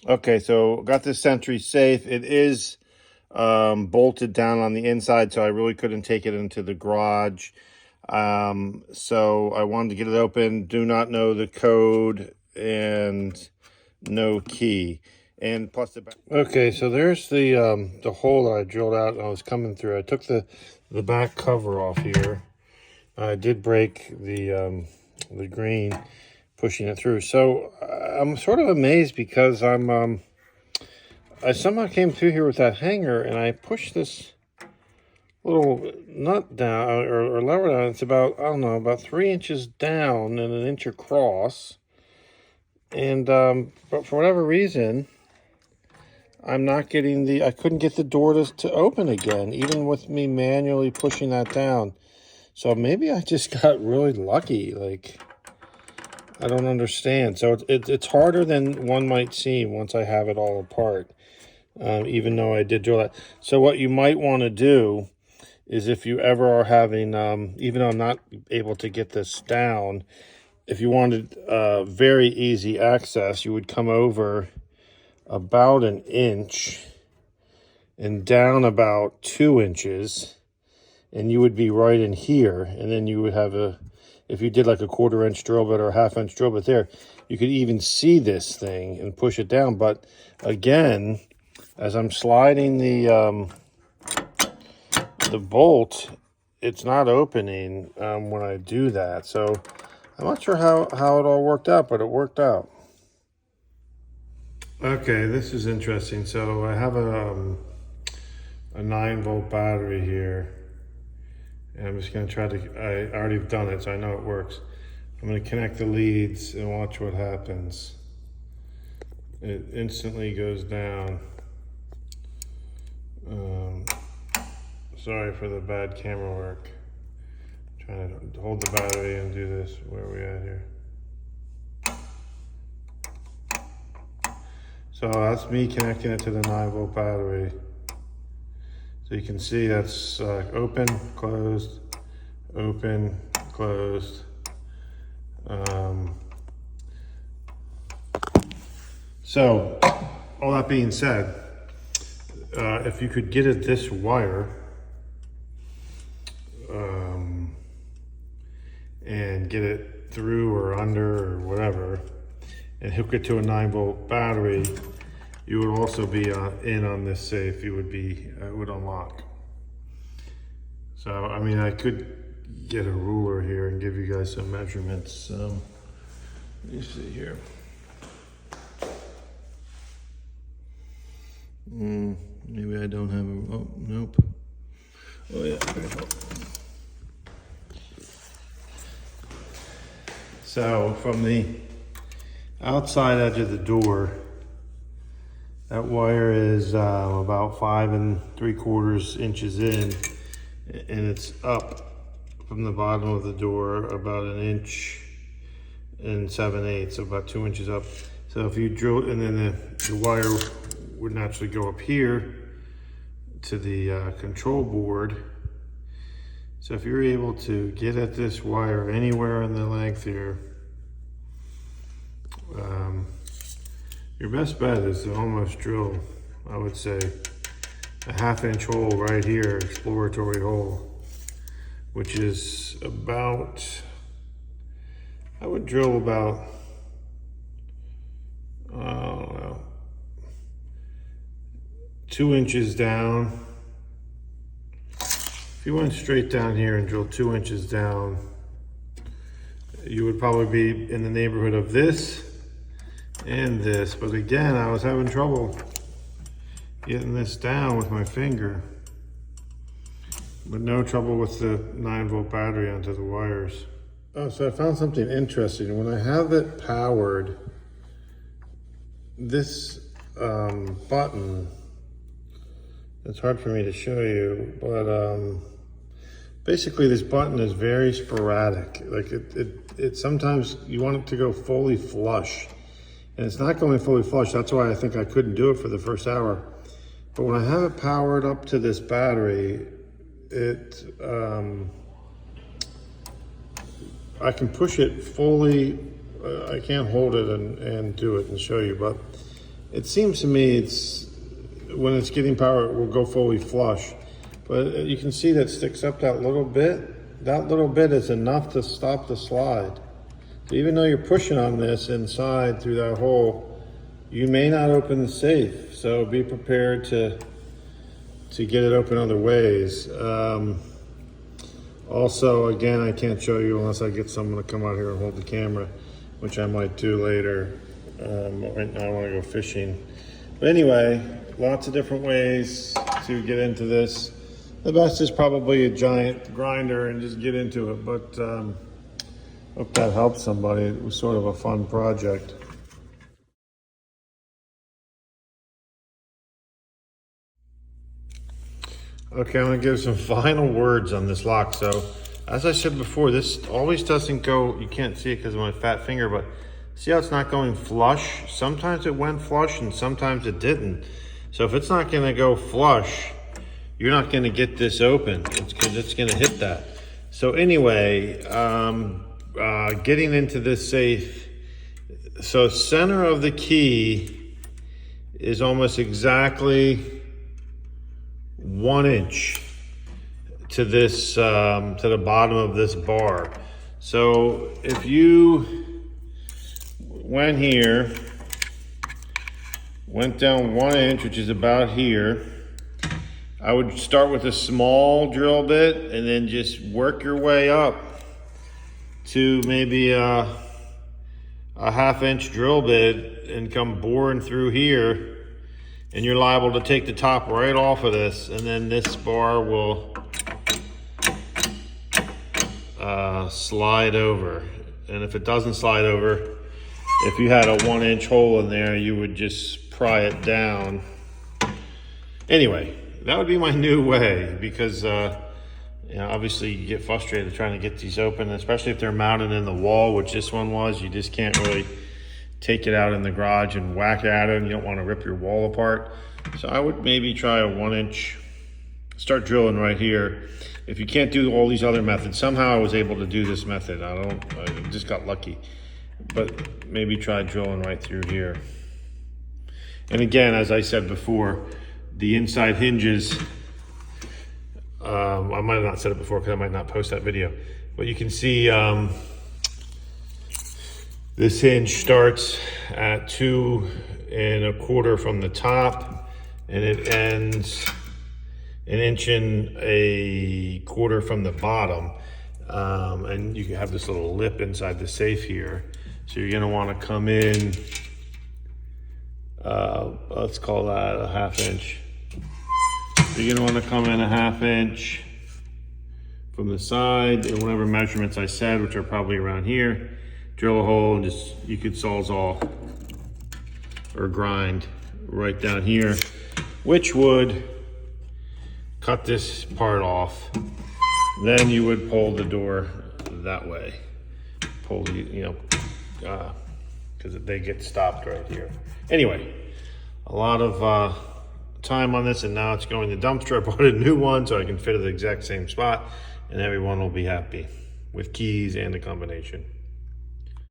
Okay, so got this sentry safe. It is bolted down on the inside, so I really couldn't take it into the garage. So I wanted to get it open. Do not know the code and no key. And plus the back. Okay, so there's the hole that I drilled out and I was coming through. I took the back cover off here. I did break the green pushing it through. So I'm sort of amazed because I somehow came through here with that hanger and I pushed this little nut down or lever down. It's about, I don't know, about 3 inches down and 1 inch across. And but for whatever reason, I'm not getting I couldn't get the door to open again, even with me manually pushing that down. So maybe I just got really lucky. Like, I don't understand. So it's harder than one might seem once I have it all apart, even though I did drill that. So what you might want to do is, if you ever are having, even though I'm not able to get this down, if you wanted very easy access, you would come over about 1 inch and down about 2 inches, and you would be right in here. And then you would have if you did like a 1/4 inch drill bit or a 1/2 inch drill bit there, you could even see this thing and push it down. But again, as I'm sliding the bolt, it's not opening when I do that. So I'm not sure how it all worked out, but it worked out. Okay, this is interesting. So I have a 9-volt battery here. And I'm just going to try to, I already have done it, so I know it works. I'm going to connect the leads and watch what happens. It instantly goes down. Sorry for the bad camera work. I'm trying to hold the battery and do this. Where are we at here? So that's me connecting it to the 9-volt battery. So you can see that's open, closed, open, closed. So all that being said, if you could get at this wire and get it through or under or whatever, and hook it to a 9-volt battery, you would also be in on this safe. You would be, it would unlock. So, I mean, I could get a ruler here and give you guys some measurements. Let me see here. Maybe I don't have a, oh, nope. Oh yeah, there we go. So from the outside edge of the door, that wire is about 5 3/4 inches in, and it's up from the bottom of the door about 1 inch and 7/8, so about 2 inches up. So if you drill, and then the wire would naturally go up here to the control board. So if you're able to get at this wire anywhere in the length here, your best bet is to almost drill, I would say, a 1/2 inch hole right here, exploratory hole, which is about, I would drill about, I don't know, 2 inches down. If you went straight down here and drilled 2 inches down, you would probably be in the neighborhood of this and this. But again, I was having trouble getting this down with my finger, but no trouble with the 9-volt battery onto the wires. Oh, so I found something interesting. When I have it powered, this button, it's hard for me to show you, but basically this button is very sporadic. Like it sometimes you want it to go fully flush, and it's not going fully flush. That's why I think I couldn't do it for the first hour. But when I have it powered up to this battery, I can push it fully. I can't hold it and do it and show you, but It seems to me when it's getting power, it will go fully flush. But you can see that sticks up that little bit. That little bit is enough to stop the slide. So even though you're pushing on this inside through that hole, you may not open the safe. So be prepared to get it open other ways. Also, again, I can't show you unless I get someone to come out here and hold the camera, which I might do later. Right now I want to go fishing. But anyway, lots of different ways to get into this. The best is probably a giant grinder and just get into it. But hope that helps somebody. It was sort of a fun project. Okay, I'm gonna give some final words on this lock. So, as I said before, this always doesn't go, you can't see it because of my fat finger, but see how it's not going flush? Sometimes it went flush and sometimes it didn't. So if it's not gonna go flush, you're not gonna get this open. It's gonna hit that. So anyway, getting into this safe, so center of the key is almost exactly 1 inch to this to the bottom of this bar. So if you went here, went down 1 inch, which is about here, I would start with a small drill bit and then just work your way up to maybe a 1/2 inch drill bit and come boring through here. And you're liable to take the top right off of this, and then this bar will slide over. And if it doesn't slide over, if you had a 1 inch hole in there, you would just pry it down. Anyway, that would be my new way, because obviously you get frustrated trying to get these open, especially if they're mounted in the wall, which this one was. You just can't really take it out in the garage and whack at it, and you don't want to rip your wall apart. So I would maybe try a 1 inch, start drilling right here. If you can't do all these other methods, somehow I was able to do this method. I just got lucky. But maybe try drilling right through here. And again, as I said before, the inside hinges, I might have not said it before because I might not post that video, but you can see this hinge starts at 2 1/4 from the top, and it ends 1 1/4 from the bottom. And you have this little lip inside the safe here. So you're gonna wanna come in, let's call that a 1/2 inch. So you're gonna wanna come in a 1/2 inch from the side, and whatever measurements I said, which are probably around here. Drill a hole and you could sawzall or grind right down here, which would cut this part off. Then you would pull the door that way. Pull, because they get stopped right here. Anyway, a lot of time on this, and now it's going to the dumpster. I bought a new one so I can fit it at the exact same spot, and everyone will be happy with keys and the combination.